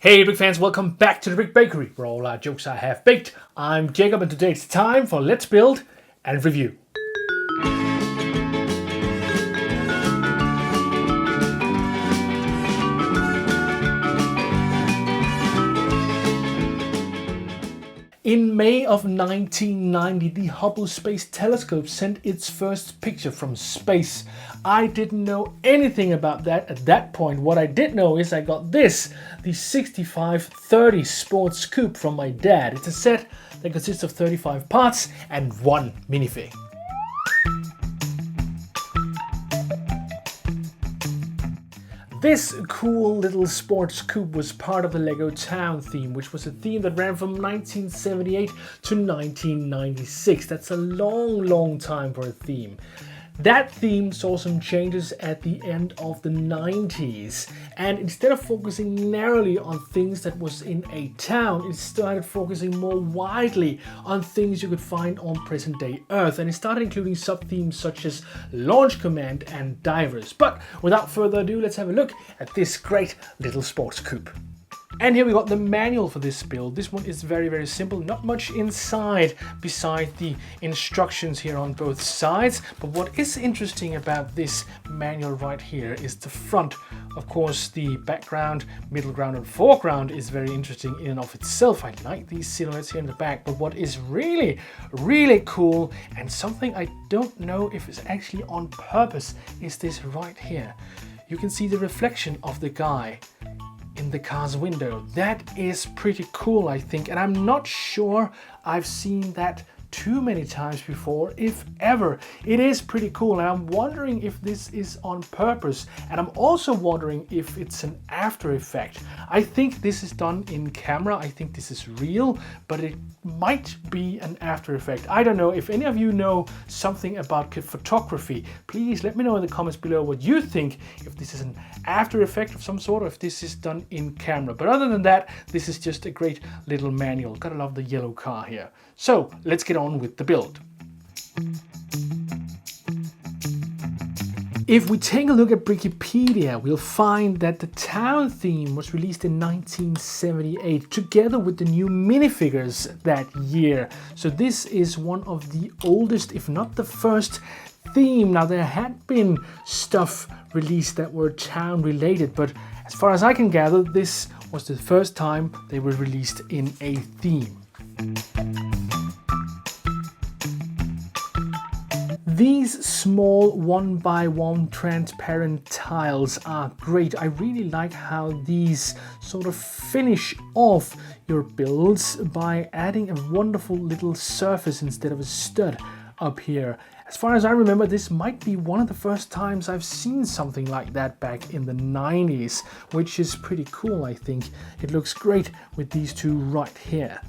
Hey Brick fans, welcome back to the Brick Bakery, where all our jokes are half baked. I'm Jacob and today it's time for Let's Build and Review. In May of 1990, the Hubble Space Telescope sent its first picture from space. I didn't know anything about that at that point. What I did know is I got this, the 6530 Sports Coupe from my dad. It's a set that consists of 35 parts and one minifig. This cool little sports coupe was part of the LEGO Town theme, which was a theme that ran from 1978 to 1996. That's a long time for a theme. That theme saw some changes at the end of the 90s, and instead of focusing narrowly on things that was in a town, it started focusing more widely on things you could find on present-day Earth, and it started including sub-themes such as Launch Command and Divers. But without further ado, let's have a look at this great little sports coupe. And here we got the manual for this build. This one is very simple, not much inside beside the instructions here on both sides. But what is interesting about this manual right here is the front. Of course, the background, middle ground and foreground is very interesting in and of itself. I like these silhouettes here in the back, but what is really cool and something I don't know if it's actually on purpose is this right here. You can see the reflection of the guy in the car's window. That is pretty cool, I think, and I'm not sure I've seen that too many times before, if ever. It is pretty cool, and I'm wondering if this is on purpose, and I'm also wondering if it's an after effect. I think this is done in camera. I think this is real, but it might be an after effect. I don't know. If any of you know something about photography, please let me know in the comments below what you think, if this is an after effect of some sort or if this is done in camera. But other than that, this is just a great little manual. Gotta love the yellow car here. So let's get on with the build. If we take a look at Wikipedia, we'll find that the town theme was released in 1978 together with the new minifigures that year. So this is one of the oldest, if not the first theme. Now, there had been stuff released that were town related, but as far as I can gather, this was the first time they were released in a theme. These small 1x1 transparent tiles are great. I really like how these sort of finish off your builds by adding a wonderful little surface instead of a stud up here. As far as I remember, this might be one of the first times I've seen something like that back in the 90s, which is pretty cool, I think. It looks great with these two right here.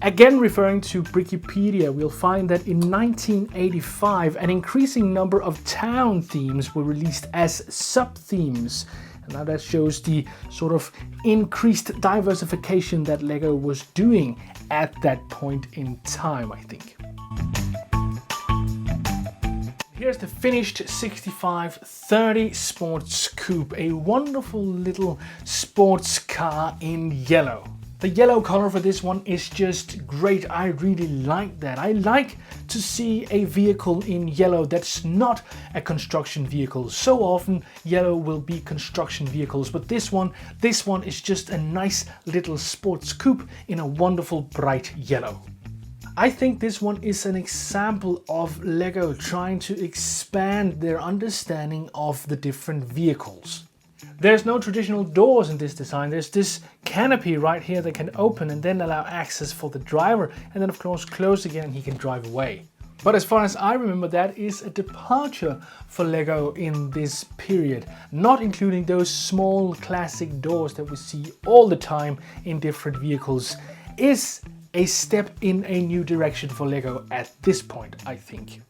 Again, referring to Wikipedia, we'll find that in 1985, an increasing number of town themes were released as sub-themes. And now that shows the sort of increased diversification that LEGO was doing at that point in time, I think. Here's the finished 6530 Sports Coupe, a wonderful little sports car in yellow. The yellow color for this one is just great. I really like that. I like to see a vehicle in yellow that's not a construction vehicle. So often yellow will be construction vehicles, but this one is just a nice little sports coupe in a wonderful bright yellow. I think this one is an example of LEGO trying to expand their understanding of the different vehicles. There's no traditional doors in this design. There's this canopy right here that can open and then allow access for the driver, and then of course close again and he can drive away. But as far as I remember, that is a departure for LEGO in this period, not including those small classic doors that we see all the time in different vehicles. Is a step in a new direction for LEGO at this point, I think.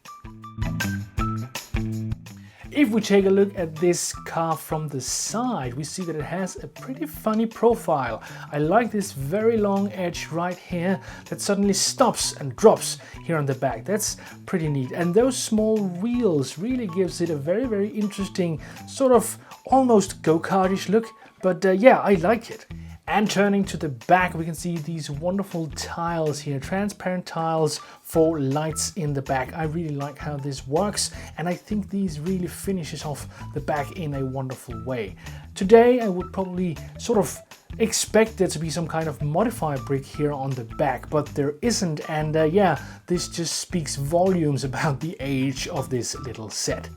If we take a look at this car from the side, we see that it has a pretty funny profile. I like this very long edge right here that suddenly stops and drops here on the back. That's pretty neat. And those small wheels really gives it a very, very interesting sort of almost go-kartish look. But yeah, I like it. And turning to the back, we can see these wonderful tiles here, transparent tiles for lights in the back. I really like how this works, and I think these really finishes off the back in a wonderful way. Today, I would probably sort of expect there to be some kind of modifier brick here on the back, but there isn't, and yeah, this just speaks volumes about the age of this little set.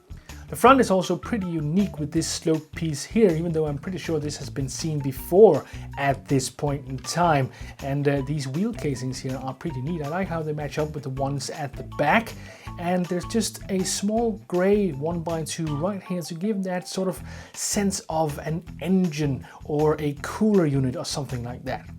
The front is also pretty unique with this slope piece here, even though I'm pretty sure this has been seen before at this point in time. And these wheel casings here are pretty neat. I like how they match up with the ones at the back. And there's just a small grey 1x2 right here to give that sort of sense of an engine or a cooler unit or something like that.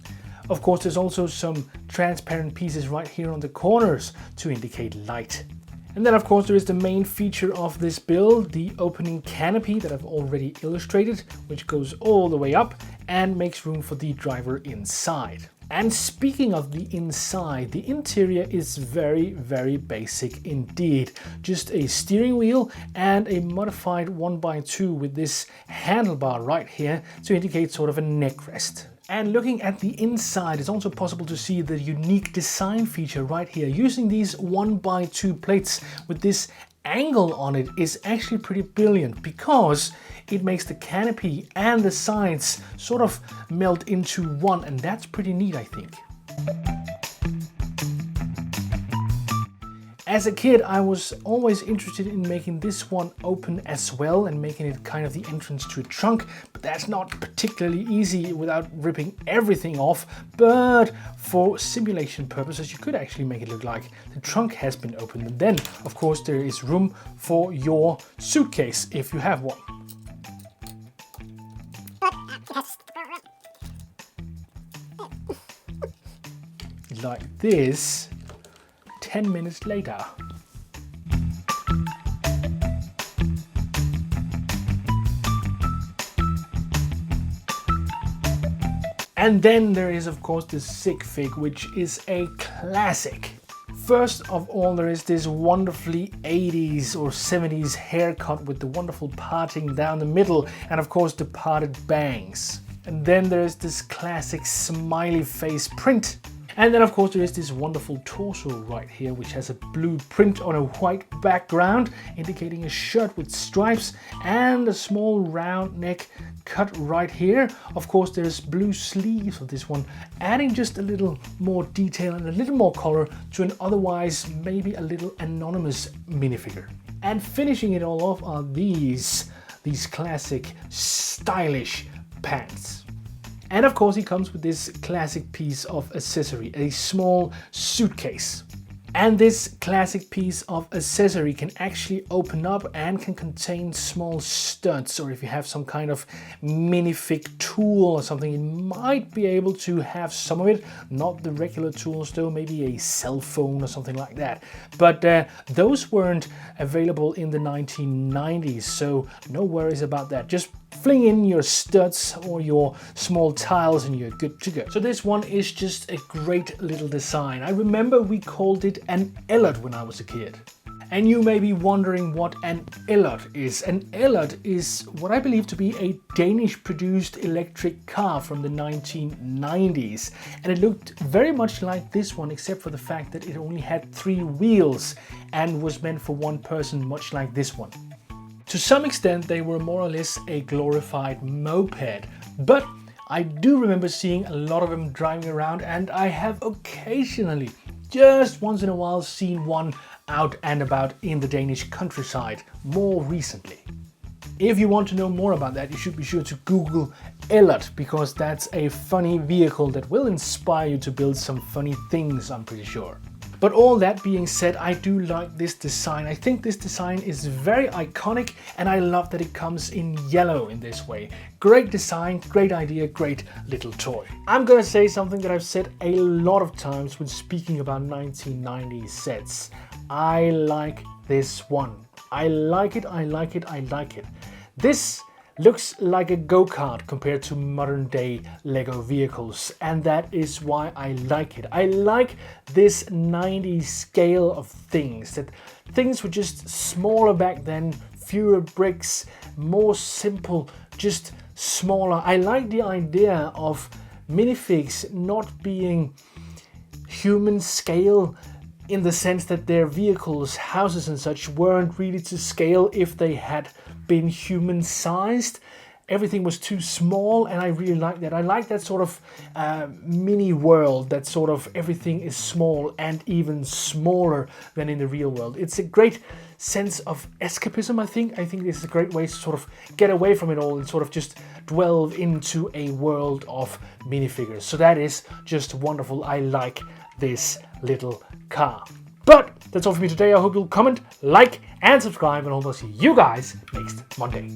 Of course, there's also some transparent pieces right here on the corners to indicate light. And then of course there is the main feature of this build, the opening canopy that I've already illustrated, which goes all the way up and makes room for the driver inside. And speaking of the inside, the interior is very, very basic indeed. Just a steering wheel and a modified 1x2 with this handlebar right here to indicate sort of a neck rest. And looking at the inside, it's also possible to see the unique design feature right here. Using these 1x2 plates with this angle on it is actually pretty brilliant because it makes the canopy and the sides sort of melt into one, and that's pretty neat, I think. As a kid, I was always interested in making this one open as well and making it kind of the entrance to a trunk, but that's not particularly easy without ripping everything off. But for simulation purposes, you could actually make it look like the trunk has been opened. And then, of course, there is room for your suitcase if you have one. Like this. 10 minutes later. And then there is of course the sig fig, which is a classic. First of all, there is this wonderfully 80s or 70s haircut with the wonderful parting down the middle and of course the parted bangs. And then there is this classic smiley face print. And then of course there is this wonderful torso right here, which has a blue print on a white background, indicating a shirt with stripes and a small round neck cut right here. Of course there's blue sleeves of this one, adding just a little more detail and a little more color to an otherwise maybe a little anonymous minifigure. And finishing it all off are these classic stylish pants. And of course he comes with this classic piece of accessory, a small suitcase. And this classic piece of accessory can actually open up and can contain small studs, or if you have some kind of minifig tool or something, it might be able to have some of it. Not the regular tools though, maybe a cell phone or something like that. But those weren't available in the 1990s, so no worries about that. Just fling in your studs or your small tiles and you're good to go. So this one is just a great little design. I remember we called it an Ellert when I was a kid. And you may be wondering what an Ellert is. An Ellert is what I believe to be a Danish produced electric car from the 1990s. And it looked very much like this one, except for the fact that it only had 3 wheels and was meant for one person, much like this one. To some extent, they were more or less a glorified moped, but I do remember seeing a lot of them driving around, and I have occasionally, just once in a while, seen one out and about in the Danish countryside more recently. If you want to know more about that, you should be sure to Google Ellert, because that's a funny vehicle that will inspire you to build some funny things, I'm pretty sure. But all that being said, I do like this design. I think this design is very iconic, and I love that it comes in yellow in this way. Great design, great idea, great little toy. I'm gonna say something that I've said a lot of times when speaking about 1990s sets. I like this one. I like it, I like it, I like it. This looks like a go-kart compared to modern day Lego vehicles, and that is why I like it. I like this 90s scale of things, that things were just smaller back then, fewer bricks, more simple, just smaller. I like the idea of minifigs not being human scale, in the sense that their vehicles, houses and such weren't really to scale if they had been human sized. Everything was too small, and I really like that. I like that sort of mini world, that sort of everything is small and even smaller than in the real world. It's a great sense of escapism, I think. I think this is a great way to sort of get away from it all and sort of just delve into a world of minifigures. So that is just wonderful. I like this little car. But that's all for me today. I hope you'll comment, like, and subscribe, and I hope I'll see you guys next Monday.